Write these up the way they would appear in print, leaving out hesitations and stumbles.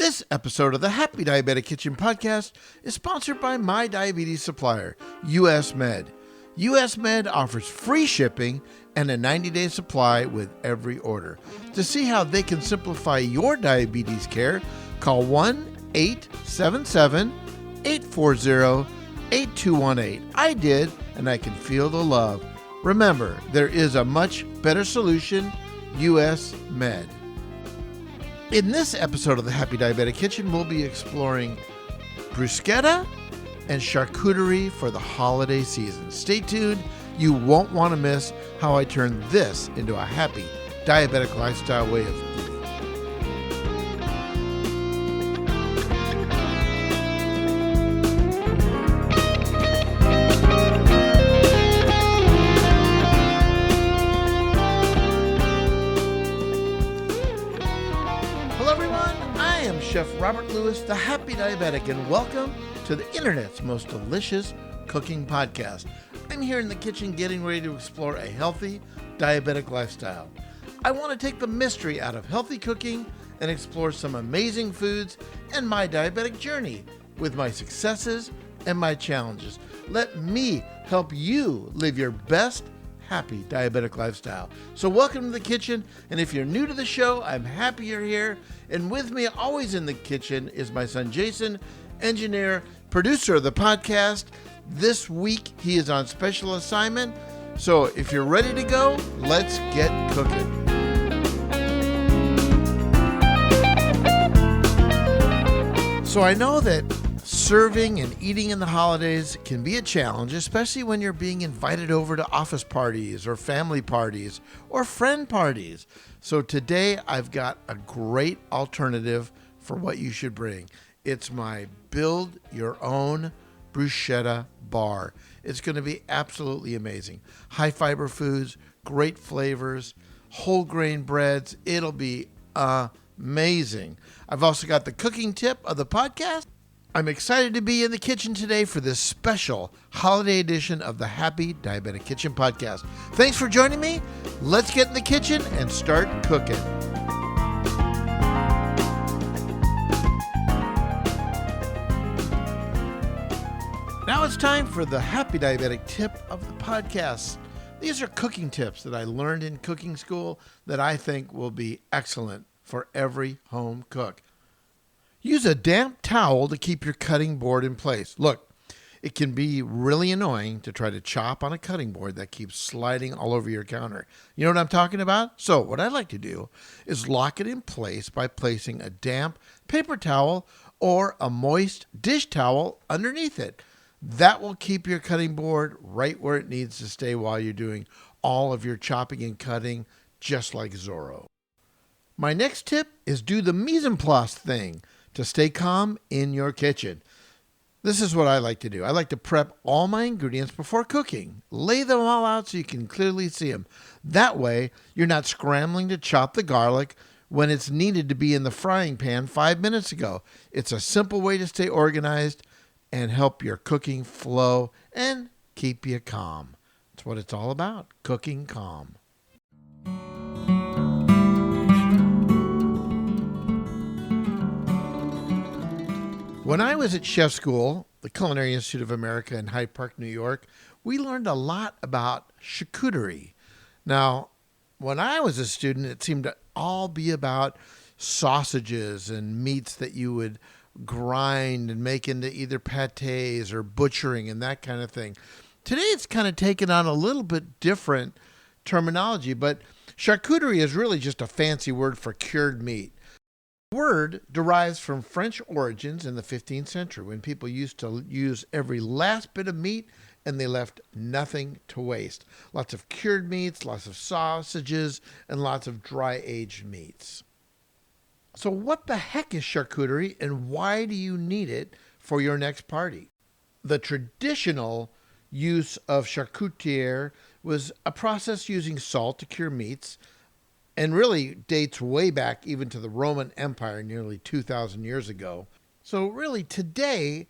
This episode of the Happy Diabetic Kitchen podcast is sponsored by my diabetes supplier, US Med. US Med offers free shipping and a 90-day supply with every order. To see how they can simplify your diabetes care, call 1-877-840-8218. I did, and I can feel the love. Remember, there is a much better solution, US Med. In this episode of the Happy Diabetic Kitchen, we'll be exploring bruschetta and charcuterie for the holiday season. Stay tuned. You won't want to miss how I turn this into a happy diabetic lifestyle way of eating. Hello everyone, I am Chef Robert Lewis, the Happy Diabetic, and welcome to the internet's most delicious cooking podcast. I'm here in the kitchen getting ready to explore a healthy diabetic lifestyle. I want to take the mystery out of healthy cooking and explore some amazing foods and my diabetic journey with my successes and my challenges. Let me help you live your best happy diabetic lifestyle. So welcome to the kitchen, and if you're new to the show, I'm happy you're here. And with me always in the kitchen is my son Jason, engineer, producer of the podcast. This week he is on special assignment, so if you're ready to go, let's get cooking. So I know that serving and eating in the holidays can be a challenge, especially when you're being invited over to office parties or family parties or friend parties. So today I've got a great alternative for what you should bring. It's my build your own bruschetta bar. It's going to be absolutely amazing. High fiber foods, great flavors, whole grain breads. It'll be amazing. I've also got the cooking tip of the podcast. I'm excited to be in the kitchen today for this special holiday edition of the Happy Diabetic Kitchen podcast. Thanks for joining me. Let's get in the kitchen and start cooking. Now it's time for the Happy Diabetic tip of the podcast. These are cooking tips that I learned in cooking school that I think will be excellent for every home cook. Use a damp towel to keep your cutting board in place. Look, it can be really annoying to try to chop on a cutting board that keeps sliding all over your counter. You know what I'm talking about? So what I like to do is lock it in place by placing a damp paper towel or a moist dish towel underneath it. That will keep your cutting board right where it needs to stay while you're doing all of your chopping and cutting, just like Zorro. My next tip is do the mise en place thing to stay calm in your kitchen. This is what I like to do. I like to prep all my ingredients before cooking. Lay them all out so you can clearly see them. That way, you're not scrambling to chop the garlic when it's needed to be in the frying pan 5 minutes ago. It's a simple way to stay organized and help your cooking flow and keep you calm. That's what it's all about, cooking calm. When I was at chef school, the Culinary Institute of America in Hyde Park, New York, we learned a lot about charcuterie. Now, when I was a student, it seemed to all be about sausages and meats that you would grind and make into either pâtés or butchering and that kind of thing. Today, it's kind of taken on a little bit different terminology, but charcuterie is really just a fancy word for cured meat. The word derives from French origins in the 15th century when people used to use every last bit of meat and they left nothing to waste. Lots of cured meats, lots of sausages, and lots of dry aged meats. So what the heck is charcuterie and why do you need it for your next party? The traditional use of charcutière was a process using salt to cure meats, and really dates way back even to the Roman Empire nearly 2,000 years ago. So really today,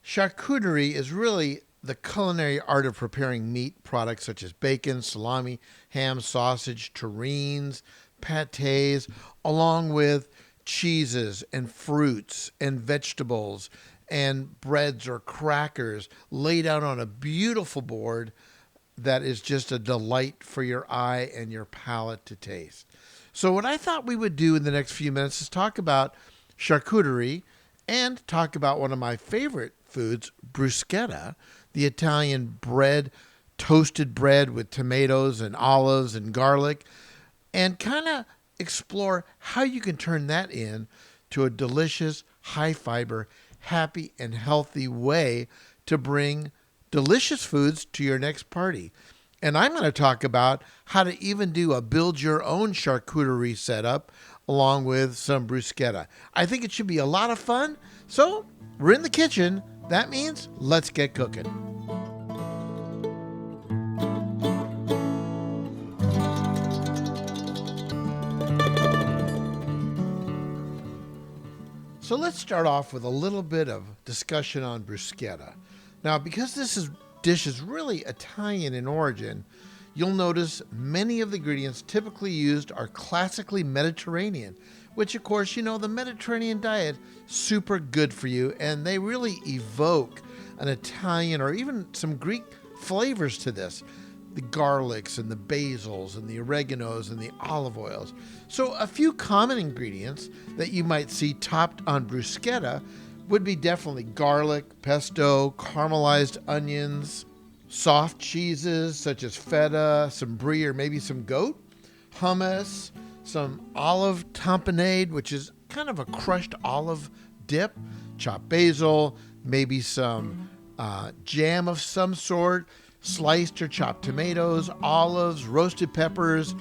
charcuterie is really the culinary art of preparing meat products such as bacon, salami, ham, sausage, terrines, pâtés, along with cheeses and fruits and vegetables and breads or crackers laid out on a beautiful board that is just a delight for your eye and your palate to taste. So what I thought we would do in the next few minutes is talk about charcuterie and talk about one of my favorite foods, bruschetta, the Italian bread, toasted bread with tomatoes and olives and garlic, and kind of explore how you can turn that in to a delicious, high fiber, happy and healthy way to bring delicious foods to your next party. And I'm going to talk about how to even do a build your own charcuterie setup along with some bruschetta. I think it should be a lot of fun. So we're in the kitchen. That means let's get cooking. So let's start off with a little bit of discussion on bruschetta. Now, because dish is really Italian in origin, you'll notice many of the ingredients typically used are classically Mediterranean, which of course, the Mediterranean diet, super good for you, and they really evoke an Italian or even some Greek flavors to this. The garlics and the basils and the oreganos and the olive oils. So a few common ingredients that you might see topped on bruschetta would be definitely garlic, pesto, caramelized onions, soft cheeses such as feta, some brie or maybe some goat, hummus, some olive tapenade, which is kind of a crushed olive dip, chopped basil, maybe some jam of some sort, sliced or chopped tomatoes, olives, roasted peppers,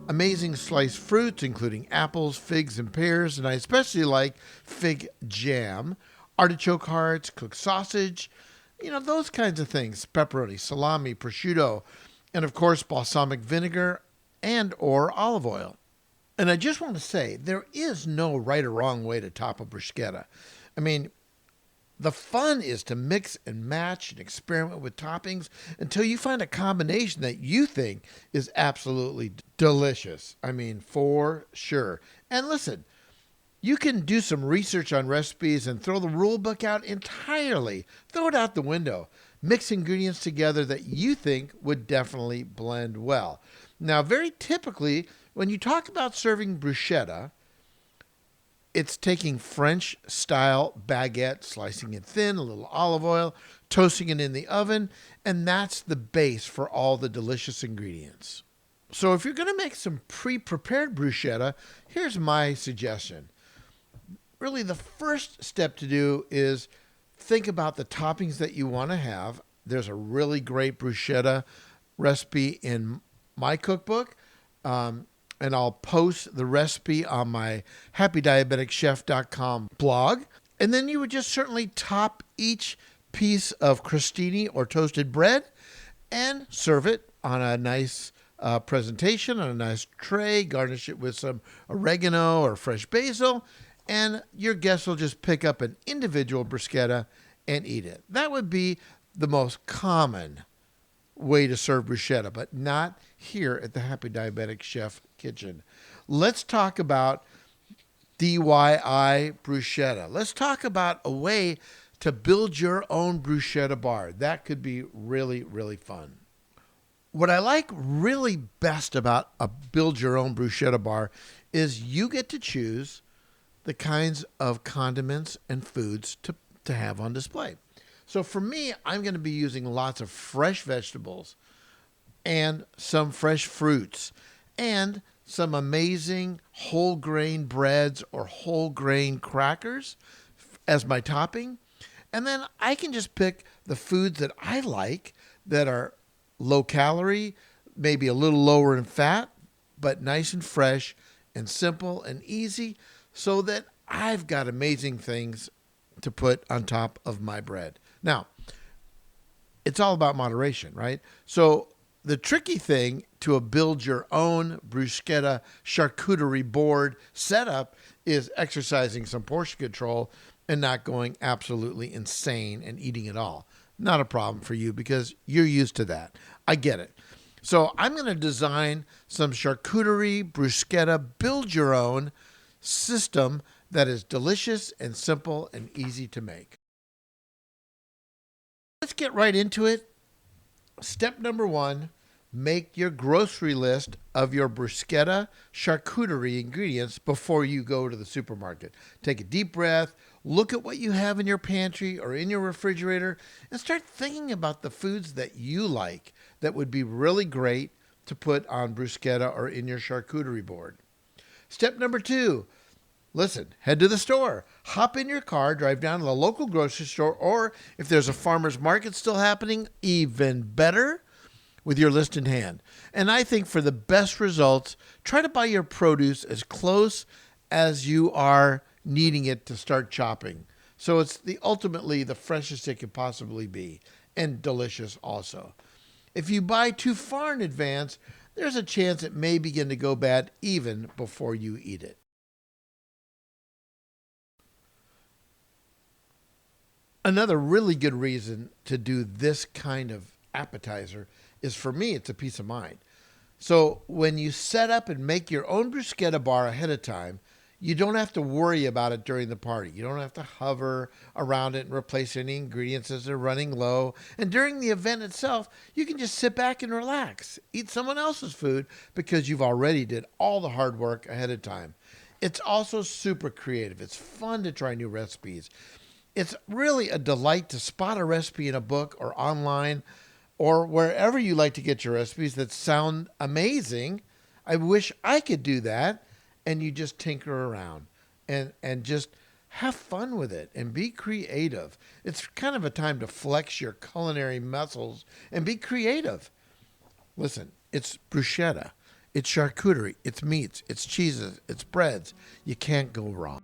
amazing sliced fruits, including apples, figs, and pears, and I especially like fig jam, artichoke hearts, cooked sausage, those kinds of things, pepperoni, salami, prosciutto, and of course, balsamic vinegar and or olive oil. And I just want to say, there is no right or wrong way to top a bruschetta. I mean, the fun is to mix and match and experiment with toppings until you find a combination that you think is absolutely delicious. I mean, for sure. And listen, you can do some research on recipes and throw the rule book out entirely. Throw it out the window. Mix ingredients together that you think would definitely blend well. Now, very typically, when you talk about serving bruschetta, it's taking French-style baguette, slicing it thin, a little olive oil, toasting it in the oven, and that's the base for all the delicious ingredients. So if you're going to make some pre-prepared bruschetta, here's my suggestion. Really, the first step to do is think about the toppings that you want to have. There's a really great bruschetta recipe in my cookbook. And I'll post the recipe on my happydiabeticchef.com blog. And then you would just certainly top each piece of crostini or toasted bread and serve it on a nice presentation, on a nice tray, garnish it with some oregano or fresh basil, and your guests will just pick up an individual bruschetta and eat it. That would be the most common way to serve bruschetta, but not here at the Happy Diabetic Chef kitchen. Let's talk about DIY bruschetta. Let's talk about a way to build your own bruschetta bar. That could be really, really fun. What I like really best about a build your own bruschetta bar is you get to choose the kinds of condiments and foods to have on display. So for me, I'm going to be using lots of fresh vegetables and some fresh fruits and some amazing whole grain breads or whole grain crackers as my topping. And then I can just pick the foods that I like that are low calorie, maybe a little lower in fat, but nice and fresh and simple and easy so that I've got amazing things to put on top of my bread. Now, it's all about moderation, right? So the tricky thing to a build your own bruschetta charcuterie board setup is exercising some portion control and not going absolutely insane and eating it all. Not a problem for you because you're used to that. I get it. So I'm going to design some charcuterie bruschetta build your own system that is delicious and simple and easy to make. Let's get right into it. Step number 1, make your grocery list of your bruschetta charcuterie ingredients before you go to the supermarket. Take a deep breath, look at what you have in your pantry or in your refrigerator, and start thinking about the foods that you like that would be really great to put on bruschetta or in your charcuterie board. Step number 2, listen, head to the store, hop in your car, drive down to the local grocery store, or if there's a farmer's market still happening, even better, with your list in hand. And I think for the best results, try to buy your produce as close as you are needing it to start chopping. So it's ultimately the freshest it could possibly be, and delicious also. If you buy too far in advance, there's a chance it may begin to go bad even before you eat it. Another really good reason to do this kind of appetizer is, for me, it's a peace of mind. So when you set up and make your own bruschetta bar ahead of time, you don't have to worry about it during the party. You don't have to hover around it and replace any ingredients as they're running low. And during the event itself, you can just sit back and relax, eat someone else's food because you've already did all the hard work ahead of time. It's also super creative. It's fun to try new recipes. It's really a delight to spot a recipe in a book or online or wherever you like to get your recipes that sound amazing. I wish I could do that. And you just tinker around and just have fun with it and be creative. It's kind of a time to flex your culinary muscles and be creative. Listen, it's bruschetta, it's charcuterie, it's meats, it's cheeses, it's breads. You can't go wrong.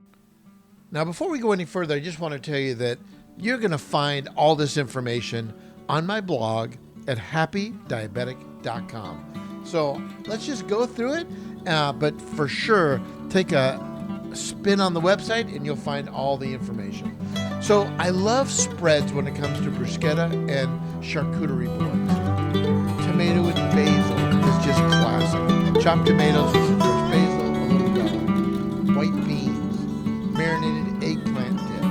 Now, before we go any further, I just want to tell you that you're going to find all this information on my blog at happydiabetic.com. So let's just go through it, but for sure, take a spin on the website and you'll find all the information. So I love spreads when it comes to bruschetta and charcuterie boards. Tomato with basil is just classic. Chopped tomatoes with some fresh basil, a little garlic. White beans, marinated eggplant dip,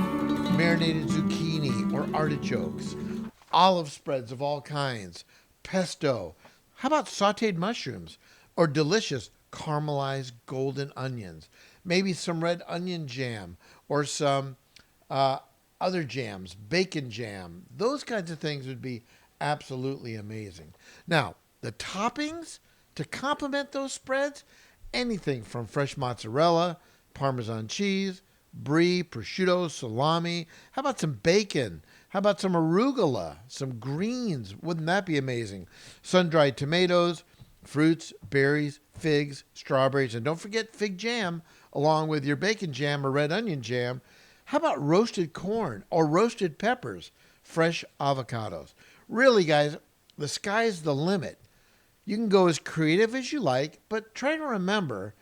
marinated zucchini or artichokes, olive spreads of all kinds, pesto. How about sauteed mushrooms or delicious caramelized golden onions? Maybe some red onion jam or some other jams, bacon jam. Those kinds of things would be absolutely amazing. Now, the toppings to complement those spreads, anything from fresh mozzarella, Parmesan cheese, brie, prosciutto, salami. How about some bacon? How about some arugula, some greens? Wouldn't that be amazing? Sun-dried tomatoes, fruits, berries, figs, strawberries, and don't forget fig jam along with your bacon jam or red onion jam. How about roasted corn or roasted peppers, fresh avocados? Really, guys, the sky's the limit. You can go as creative as you like, but try to remember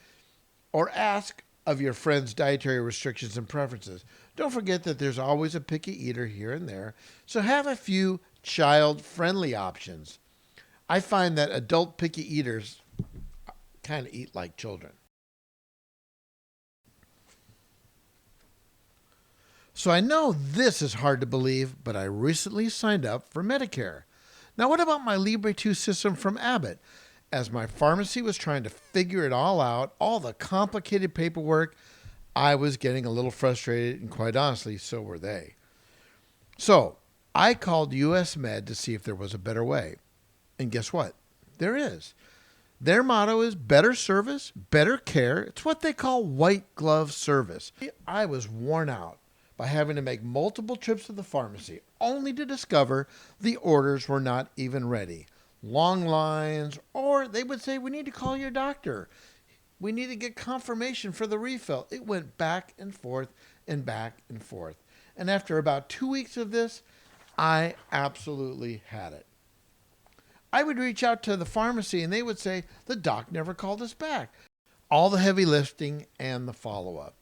or ask of your friends' dietary restrictions and preferences. Don't forget that there's always a picky eater here and there, so have a few child-friendly options. I find that adult picky eaters kind of eat like children. So I know this is hard to believe, but I recently signed up for Medicare. Now, what about my Libre 2 system from Abbott? As my pharmacy was trying to figure it all out, all the complicated paperwork, I was getting a little frustrated, and quite honestly, so were they. So I called US Med to see if there was a better way. And guess what? There is. Their motto is better service, better care. It's what they call white glove service. I was worn out by having to make multiple trips to the pharmacy, only to discover the orders were not even ready. Long lines, or they would say, we need to call your doctor. We need to get confirmation for the refill. It went back and forth and back and forth. And after about 2 weeks of this, I absolutely had it. I would reach out to the pharmacy and they would say, the doc never called us back. All the heavy lifting and the follow-up.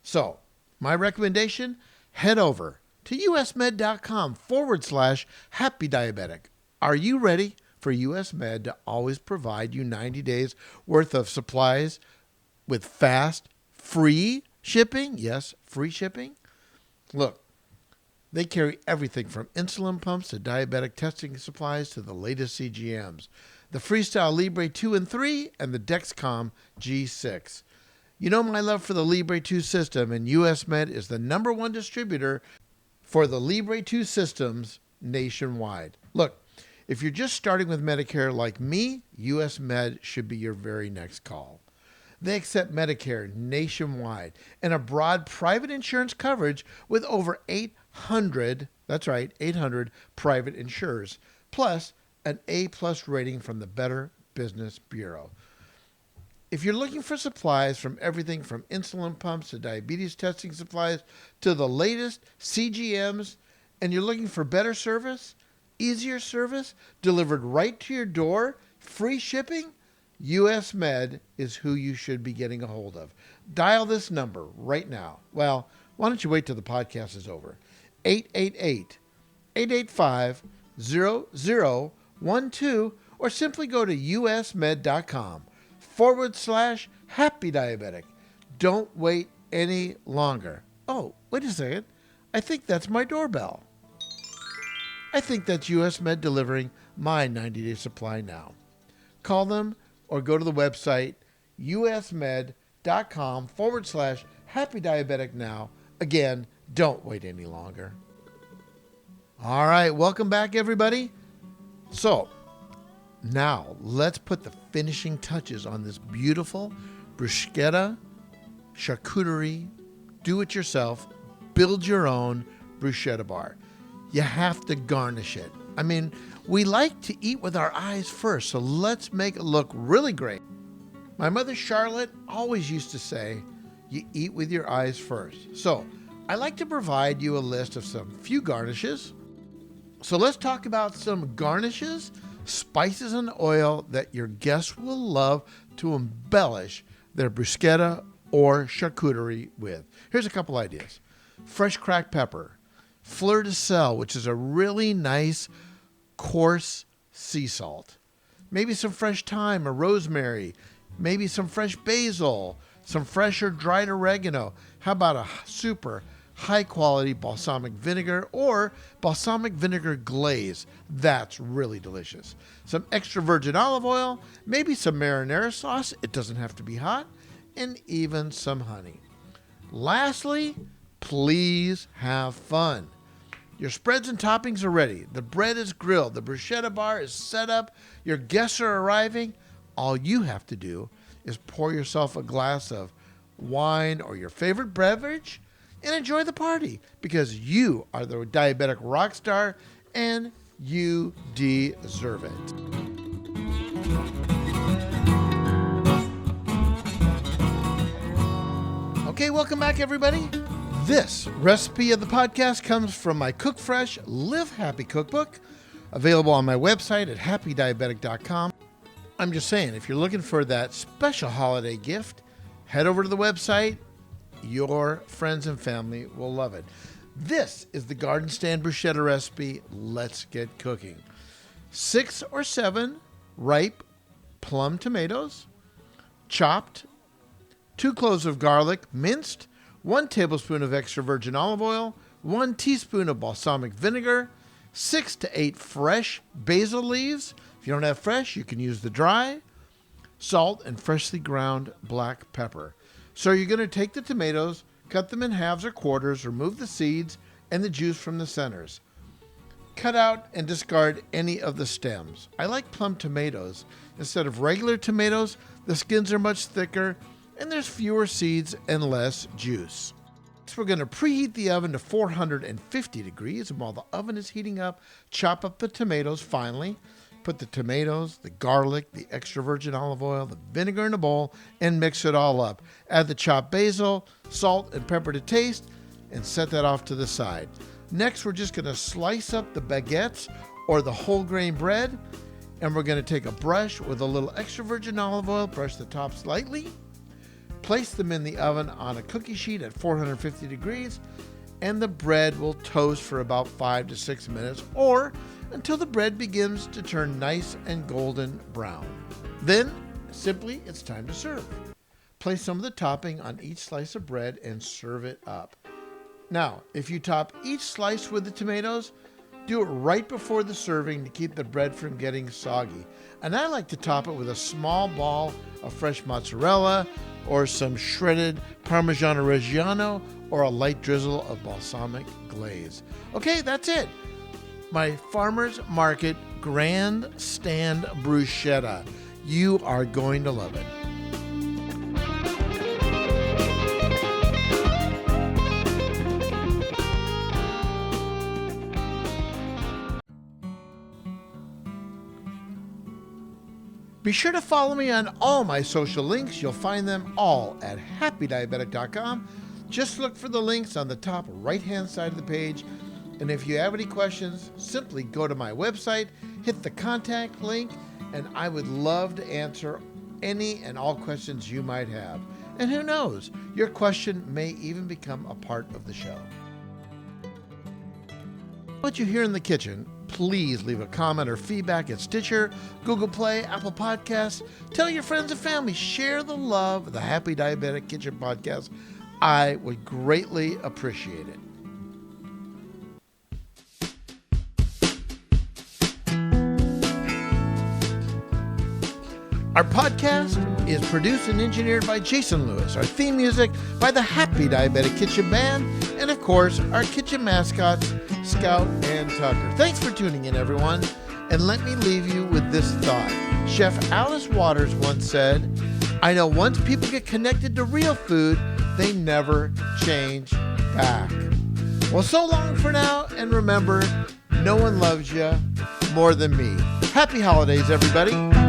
So, my recommendation, head over to usmed.com/happydiabetic. Are you ready for US Med to always provide you 90 days worth of supplies with fast, free Shipping? Yes. Free shipping? Look, they carry everything from insulin pumps to diabetic testing supplies to the latest CGMs. The Freestyle Libre 2 and 3 and the Dexcom G6. You know my love for the Libre 2 system, and US Med is the #1 distributor for the Libre 2 systems nationwide. Look, if you're just starting with Medicare like me, US Med should be your very next call. They accept Medicare nationwide and a broad private insurance coverage with over 800, that's right, 800 private insurers, plus an A+ rating from the Better Business Bureau. If you're looking for supplies from everything from insulin pumps to diabetes testing supplies to the latest CGMs, and you're looking for better service, easier service, delivered right to your door, free shipping, US Med is who you should be getting a hold of. Dial this number right now. Well, why don't you wait till the podcast is over? 888-885-0012, or simply go to usmed.com/happy diabetic. Don't wait any longer. Oh, wait a second. I think that's my doorbell. I think that's US Med delivering my 90-day supply now. Call them or go to the website usmed.com/happy diabetic now. Again, don't wait any longer. All right, welcome back, everybody. So, now let's put the finishing touches on this beautiful bruschetta, charcuterie, do-it-yourself, build your own bruschetta bar. You have to garnish it. I mean, we like to eat with our eyes first, so let's make it look really great. My mother Charlotte always used to say, you eat with your eyes first. So I like to provide you a list of some few garnishes. So let's talk about some garnishes, spices, and oil that your guests will love to embellish their bruschetta or charcuterie with. Here's a couple ideas. Fresh cracked pepper, fleur de sel, which is a really nice coarse sea salt, maybe some fresh thyme or rosemary, maybe some fresh basil, some fresh or dried oregano. How about a super high quality balsamic vinegar or balsamic vinegar glaze? That's really delicious. Some extra virgin olive oil, maybe some marinara sauce, it doesn't have to be hot, and even some honey. Lastly, please have fun. Your spreads and toppings are ready. The bread is grilled. The bruschetta bar is set up. Your guests are arriving. All you have to do is pour yourself a glass of wine or your favorite beverage and enjoy the party, because you are the diabetic rock star and you deserve it. Okay, welcome back, everybody. This recipe of the podcast comes from my Cook Fresh, Live Happy cookbook, available on my website at happydiabetic.com. I'm just saying, if you're looking for that special holiday gift, head over to the website. Your friends and family will love it. This is the garden stand bruschetta recipe. Let's get cooking. 6 or 7 ripe plum tomatoes, chopped, 2 cloves of garlic, minced, 1 tablespoon of extra virgin olive oil, 1 teaspoon of balsamic vinegar, 6 to 8 fresh basil leaves. If you don't have fresh, you can use the dry, salt, and freshly ground black pepper. So you're going to take the tomatoes, cut them in halves or quarters, remove the seeds and the juice from the centers. Cut out and discard any of the stems. I like plum tomatoes. Instead of regular tomatoes, the skins are much thicker and there's fewer seeds and less juice. So we're going to preheat the oven to 450 degrees, and while the oven is heating up, chop up the tomatoes finely. Put the tomatoes, the garlic, the extra virgin olive oil, the vinegar in a bowl, and mix it all up. Add the chopped basil, salt, and pepper to taste, and set that off to the side. Next, we're just going to slice up the baguettes or the whole grain bread, and we're going to take a brush with a little extra virgin olive oil, brush the tops lightly, place them in the oven on a cookie sheet at 450 degrees, and the bread will toast for about 5 to 6 minutes, or until the bread begins to turn nice and golden brown. Then, simply, it's time to serve. Place some of the topping on each slice of bread and serve it up. Now, if you top each slice with the tomatoes, do it right before the serving to keep the bread from getting soggy. And I like to top it with a small ball of fresh mozzarella or some shredded Parmigiano Reggiano or a light drizzle of balsamic glaze. Okay, that's it. My Farmer's Market Grandstand Bruschetta. You are going to love it. Be sure to follow me on all my social links. You'll find them all at happydiabetic.com. Just look for the links on the top right-hand side of the page. And if you have any questions, simply go to my website, hit the contact link, and I would love to answer any and all questions you might have. And who knows, your question may even become a part of the show. What you hear in the kitchen, please leave a comment or feedback at Stitcher, Google Play, Apple Podcasts. Tell your friends and family. Share the love of the Happy Diabetic Kitchen Podcast. I would greatly appreciate it. Our podcast is produced and engineered by Jason Lewis. Our theme music by the Happy Diabetic Kitchen Band. And of course, our kitchen mascots, Scout and Tucker. Thanks for tuning in, everyone. And let me leave you with this thought. Chef Alice Waters once said, I know once people get connected to real food, they never change back. Well, so long for now. And remember, no one loves you more than me. Happy holidays, everybody.